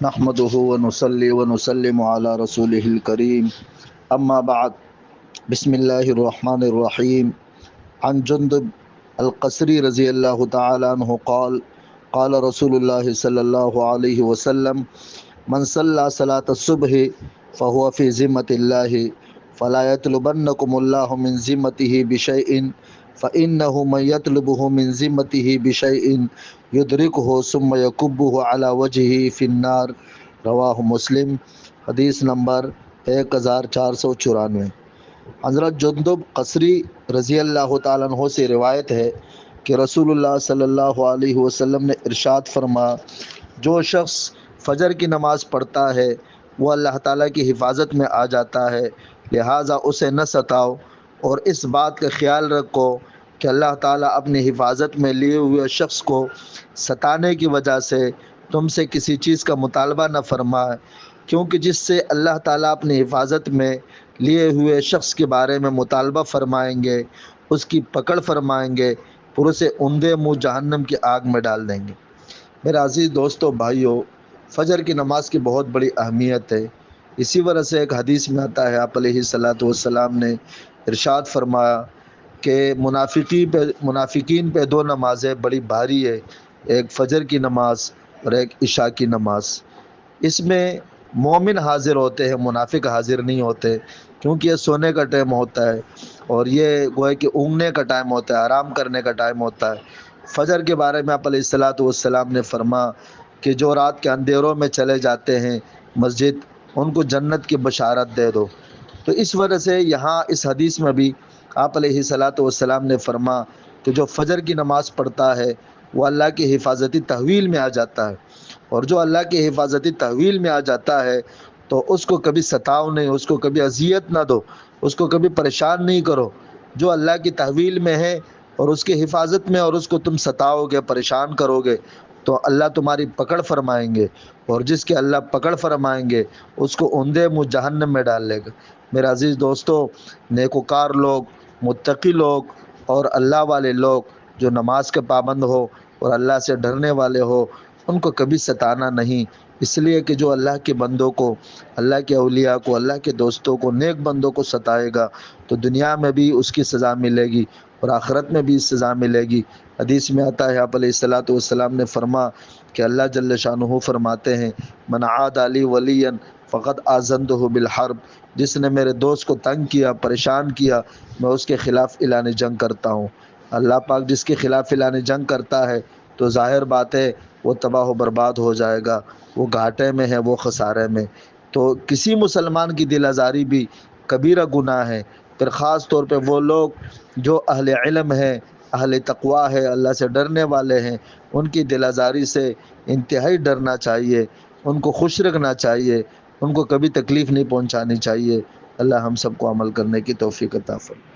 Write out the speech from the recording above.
نحمده ونصلي ونسلم على رسوله الكريم اما بعد بسم الله الرحمن الرحيم عن جندب القصري رضي الله تعالى عنه قال قال رسول الله صلى الله عليه وسلم من صلى صلاة الصبح فهو في ذمة الله فلا يطلبنكم الله من ذمته بشيء فإنه من يطلبه من ذمته بشيء يدركه ثم يكبه على وجهه في النار رواہ مسلم۔ حدیث نمبر 1494۔ حضرت جندب قصری رضی اللہ تعالیٰ عنہ سے روایت ہے کہ رسول اللہ صلی اللہ علیہ وسلم نے ارشاد فرمایا، جو شخص فجر کی نماز پڑھتا ہے وہ اللہ تعالیٰ کی حفاظت میں آ جاتا ہے، لہٰذا اسے نہ ستاؤ اور اس بات کا خیال رکھو کہ اللہ تعالیٰ اپنی حفاظت میں لیے ہوئے شخص کو ستانے کی وجہ سے تم سے کسی چیز کا مطالبہ نہ فرمائے، کیونکہ جس سے اللہ تعالیٰ اپنی حفاظت میں لیے ہوئے شخص کے بارے میں مطالبہ فرمائیں گے، اس کی پکڑ فرمائیں گے، پھر اسے اوندے منہ جہنم کی آگ میں ڈال دیں گے۔ میرے عزیز دوستو بھائیو، فجر کی نماز کی بہت بڑی اہمیت ہے۔ اسی وجہ سے ایک حدیث میں آتا ہے، آپ علیہ الصلاۃ والسلام نے ارشاد فرمایا کہ منافقین پہ دو نمازیں بڑی بھاری ہے، ایک فجر کی نماز اور ایک عشاء کی نماز۔ اس میں مومن حاضر ہوتے ہیں، منافق حاضر نہیں ہوتے، کیونکہ یہ سونے کا ٹائم ہوتا ہے اور یہ گویا کہ اونگنے کا ٹائم ہوتا ہے، آرام کرنے کا ٹائم ہوتا ہے۔ فجر کے بارے میں آپ علیہ الصلاۃ والسلام نے فرمایا کہ جو رات کے اندھیروں میں چلے جاتے ہیں مسجد، ان کو جنت کی بشارت دے دو۔ تو اس وجہ سے یہاں اس حدیث میں بھی آپ علیہ الصلاۃ والسلام نے فرمایا کہ جو فجر کی نماز پڑھتا ہے وہ اللہ کی حفاظتی تحویل میں آ جاتا ہے، اور جو اللہ کی حفاظتی تحویل میں آ جاتا ہے تو اس کو کبھی ستاؤ نہیں، اس کو کبھی اذیت نہ دو، اس کو کبھی پریشان نہیں کرو۔ جو اللہ کی تحویل میں ہے اور اس کی حفاظت میں اور اس کو تم ستاؤ گے، پریشان کرو گے تو اللہ تمہاری پکڑ فرمائیں گے، اور جس کے اللہ پکڑ فرمائیں گے اس کو اوندے منہ جہنم میں ڈال لے گا۔ میرے عزیز دوستو، نیکوکار لوگ، متقی لوگ اور اللہ والے لوگ جو نماز کے پابند ہو اور اللہ سے ڈرنے والے ہو، ان کو کبھی ستانا نہیں، اس لیے کہ جو اللہ کے بندوں کو، اللہ کے اولیاء کو، اللہ کے دوستوں کو، نیک بندوں کو ستائے گا تو دنیا میں بھی اس کی سزا ملے گی اور آخرت میں بھی سزا ملے گی۔ حدیث میں آتا ہے، آپ علیہ الصلاۃ والسلام نے فرمایا کہ اللہ جل شانہ فرماتے ہیں، من عاد لی ولیا فقد آذنتہ بالحرب، جس نے میرے دوست کو تنگ کیا، پریشان کیا، میں اس کے خلاف اعلان جنگ کرتا ہوں۔ اللہ پاک جس کے خلاف اعلان جنگ کرتا ہے تو ظاہر بات ہے وہ تباہ و برباد ہو جائے گا، وہ گھاٹے میں ہے، وہ خسارے میں۔ تو کسی مسلمان کی دل آزاری بھی کبیرہ گناہ ہے، پھر خاص طور پہ وہ لوگ جو اہل علم ہے، اہل تقویٰ ہے، اللہ سے ڈرنے والے ہیں، ان کی دل آزاری سے انتہائی ڈرنا چاہیے، ان کو خوش رکھنا چاہیے، ان کو کبھی تکلیف نہیں پہنچانی چاہیے۔ اللہ ہم سب کو عمل کرنے کی توفیق عطا فرمائے۔